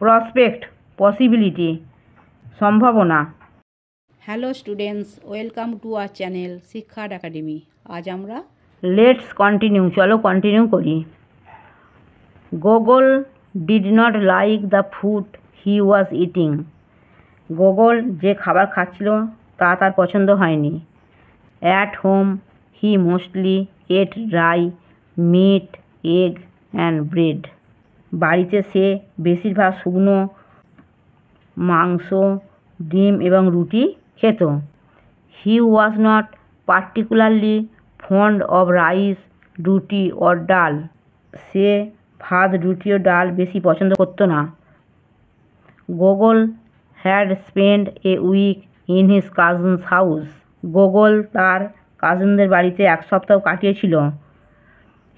Prospect, possibility, সম্ভাবনা। Hello students, welcome to our channel শিক্ষার academy. আজ আমরা লেটস কন্টিনিউ, চলো কন্টিনিউ করি। Gogol did not like the food he was eating. Gogol যে খাবার খাচ্ছিল তা তার পছন্দ হয়নি। At home he mostly ate dry meat, egg and bread. বাড়িতে সে বেশিরভাগ শুকনো মাংস, ডিম এবং রুটি খেত। He was not particularly fond of rice, roti or dal. সে ভাত, রুটি ও ডাল বেশি পছন্দ করত না। Gogol had spend a week in his cousin's house. Gogol তার কাজিনদের বাড়িতে এক সপ্তাহ কাটিয়েছিল।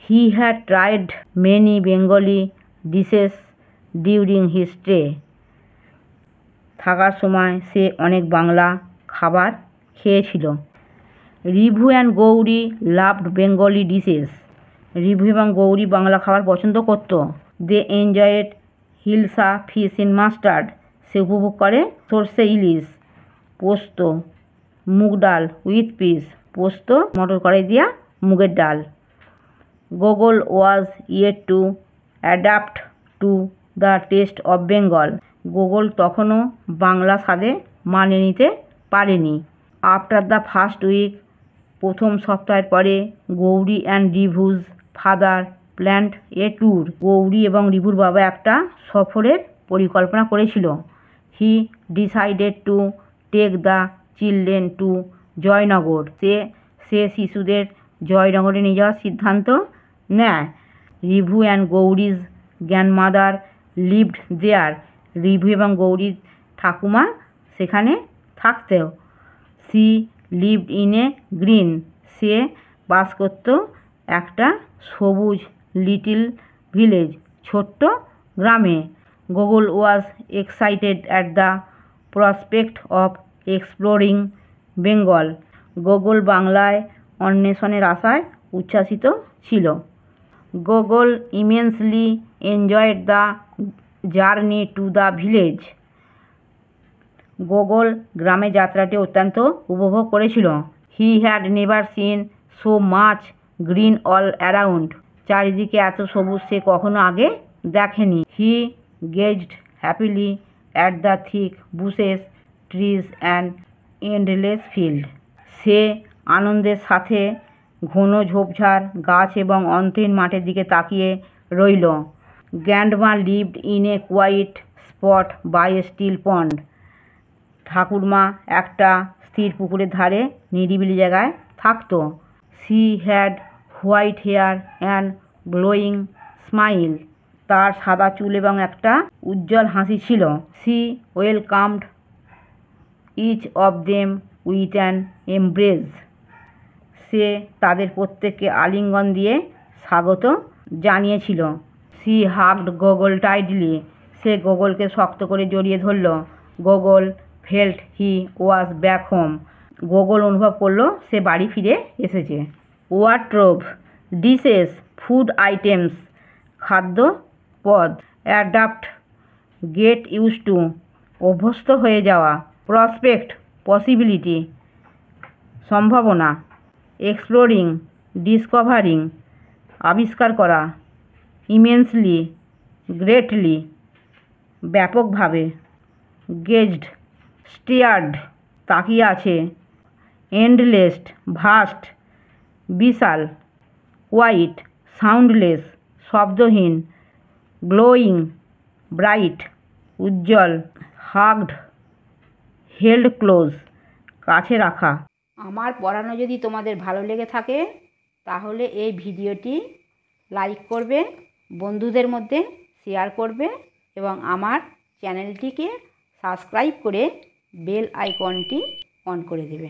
He had tried many Bengali dishes during his stay. থাকার সময় সে অনেক বাংলা খাবার খেয়েছিল। Rivu and Gauri loved Bengali dishes. Rivu এবং গৌরী বাংলা খাবার পছন্দ করত। They enjoyed hilsa fish in mustard. সে উপভোগ করে সর্ষে ইলিশ, পোস্ত, মুগ ডাল উইথ পিস। পোস্ত মটর কড়াই দিয়া মুগের ডাল। গোগল was yet to adapt to the taste of Bengal. গোগল তখনও বাংলা স্বাদে মানিয়ে নিতে পারেনি। আফটার দ্য ফার্স্ট উইক, প্রথম সপ্তাহের পরে Gauri and Rivu's father planned a tour. Gauri এবং রিভুর বাবা একটা সফরের পরিকল্পনা করেছিল। He decided to take the children to Joynagar. সে শিশুদের জয়নগরে নিয়ে যাওয়ার সিদ্ধান্ত নেয়। Rivu and Gauri's grandmother lived there. রিভু এবং গৌরীর ঠাকুমা সেখানে থাকতেও। She lived in a green. সে বাস করত একটা সবুজ লিটল ভিলেজ, ছোট্ট গ্রামে। Gogol was excited at the prospect of exploring Bengal. Gogol বাংলায় অন্বেষণের আশায় উচ্ছ্বাসিত ছিল। Gogol immensely enjoyed the journey to the village. Gogol গ্রামে যাত্রাটি অত্যন্ত উপভোগ করেছিল। He had never seen so much green all around. চারিদিকে এত সবুজ সে কখনো আগে দেখেনি। He gazed happily at the thick bushes, trees and endless field. সে আনন্দের সাথে ঘন ঝোপঝাড় গাছ এবং অন্তহীন মাঠের দিকে তাকিয়ে রইল। Grandma lived in a quiet spot by a still pond. ঠাকুরমা একটা স্থির পুকুরের ধারে নিরিবিলি জায়গায় থাকত। She had white hair and glowing smile. তার সাদা চুল এবং একটা উজ্জ্বল হাসি ছিল। She welcomed each of them with an embrace. সে তাদের প্রত্যেককে আলিঙ্গন দিয়ে স্বাগত জানিয়েছিল। She hugged Gogol tightly. সে গোগলকে শক্ত করে জড়িয়ে ধরল। Gogol felt he was back home. Gogol অনুভব করল সে বাড়ি ফিরে এসেছে। ওয়ার্ড্রোব, ডিশেস, ফুড আইটেমস, খাদ্য পদ। অ্যাডাপ্ট, গেট ইউজ টু, অভ্যস্ত হয়ে যাওয়া। প্রসপেক্ট, পসিবিলিটি, সম্ভাবনা। এক্সপ্লোরিং, ডিসকভারিং, আবিষ্কার করা। ইমেন্সলি, গ্রেটলি, ব্যাপকভাবে। গেজড, স্টিয়ার্ড, তাকিয়ে আছে। এন্ডলেস, ভাস্ট, বিশাল। কোয়াইট, সাউন্ডলেস, শব্দহীন। গ্লোয়িং, ব্রাইট, উজ্জ্বল। হাগড, হেল্ড ক্লোজ, কাছে রাখা। আমার পড়ানো যদি তোমাদের ভালো লেগে থাকে তাহলে এই ভিডিওটি লাইক করবে, বন্ধুদের মধ্যে শেয়ার করবে এবং আমার চ্যানেলটিকে সাবস্ক্রাইব করে বেল আইকনটি অন করে দেবে।